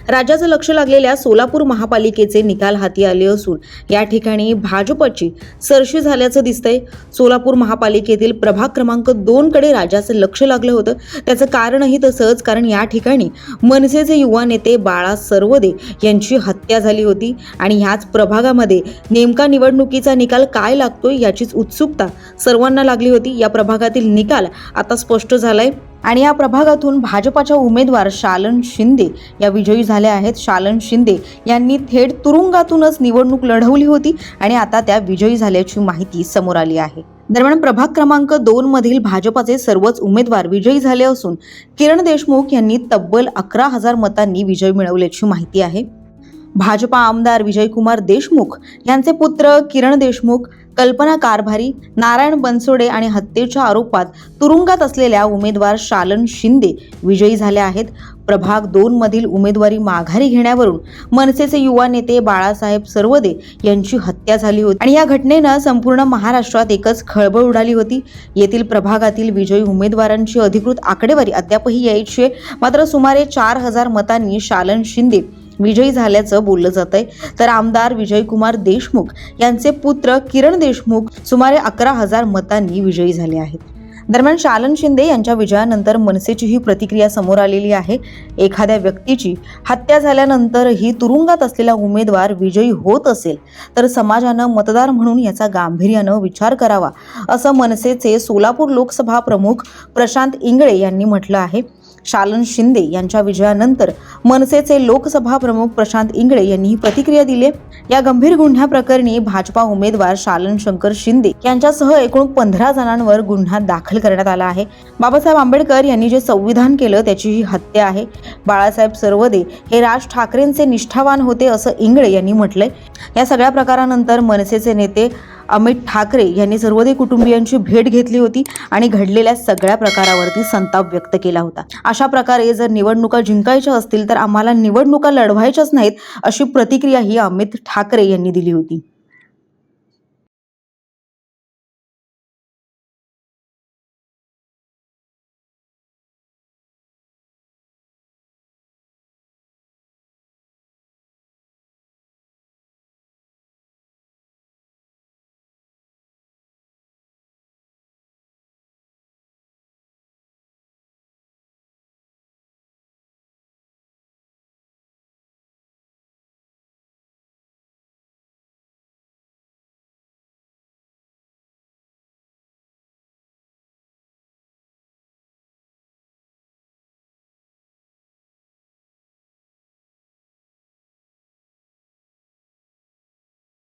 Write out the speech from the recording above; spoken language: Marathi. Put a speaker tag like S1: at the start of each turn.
S1: राज्याचं लक्ष लागलेल्या सोलापूर महापालिकेचे निकाल हाती आले असून या ठिकाणी भाजपची सरशी झाल्याचं दिसतंय। सोलापूर महापालिकेतील प्रभाग क्रमांक 2 कडे राज्याचं लक्ष लागलं होतं। त्याचं कारणही तसंच, कारण या ठिकाणी मनसेचे युवा नेते बाळा सर्वदे यांची हत्या झाली होती आणि ह्याच प्रभागामध्ये नेमका निवडणुकीचा निकाल काय लागतोय याचीच उत्सुकता सर्वांना लागली होती। या प्रभागातील निकाल आता स्पष्ट झालाय आणि या प्रभागातून भाजपाच्या उमेदवार शालन शिंदे या विजयी झाल्या आहेत। शालन शिंदे यांनी थेट तुरुंगातूनच निवडणूक लढवली होती आणि आता त्या विजयी झाल्याची माहिती समोर आली आहे। दरम्यान प्रभाग क्रमांक 2 मधील भाजपाचे सर्वच उमेदवार विजयी झाले असून किरण देशमुख यांनी तब्बल 11,000 मतांनी विजय मिळवल्याची माहिती आहे। भाजपा आमदार विजयकुमार देशमुख यांचे पुत्र किरण देशमुख, कल्पना कारभारी, नारायण बनसोडे आणि हत्येच्या आरोपात तुरुंगात असलेल्या उमेदवार शालन शिंदे विजयी झाले आहेत। प्रभाग 2 मधील उमेदवारी माघारी घेण्यावरून मनसेचे युवा नेते बाळासाहेब सर्वदे यांची हत्या झाली होती आणि या घटनेनं संपूर्ण महाराष्ट्रात एकच खळबळ उडाली होती। येथील प्रभागातील विजयी उमेदवारांची अधिकृत आकडेवारी अद्यापही यायची आहे, मात्र सुमारे 4,000 मतांनी शालन शिंदे विजयी झाल्याचं बोललं जातंय। तर आमदार विजयकुमार देशमुख यांचे पुत्र किरण देशमुख सुमारे 11,000 मतांनी विजयी झाले आहेत। दरम्यान शालन शिंदे यांच्या विजयानंतर मनसेची ही प्रतिक्रिया समोर आलेली आहे। एखाद्या व्यक्तीची हत्या झाल्यानंतरही तुरुंगात असलेला उमेदवार विजयी होत असेल तर समाजानं मतदार म्हणून याचा गांभीर्यानं विचार करावा, असं मनसेचे सोलापूर लोकसभा प्रमुख प्रशांत इंगळे यांनी म्हटलं आहे। शालन शिंदे यांच्या विजयानंतर मनसेचे लोकसभा प्रमुख प्रशांत इंगळे यांनी ही प्रतिक्रिया दिली। या गंभीर गुन्ह्याप्रकरणी भाजपा उमेदवार शालन शंकर शिंदे यांच्यासह एकूण 15 जणांवर गुन्हा दाखल करण्यात आला आहे। बाबासाहेब आंबेडकर यांनी जे संविधान केलं त्याची ही हत्या आहे। बाळासाहेब सर्वदे हे राज ठाकरेंचे निष्ठावान होते, असं इंगळे यांनी म्हटलंय। या सगळ्या प्रकारानंतर मनसेचे नेते अमित ठाकरे यांनी सर्वदे कुटुंबियांची भेट घेतली होती आणि घडलेल्या सगळ्या प्रकारावरती संताप व्यक्त केला होता। अशा प्रकारे जर निवडणुका जिंकायच्या असतील तर आम्हाला निवडणुका लढवायच्याच नाहीत, अशी प्रतिक्रिया ही अमित ठाकरे यांनी दिली होती।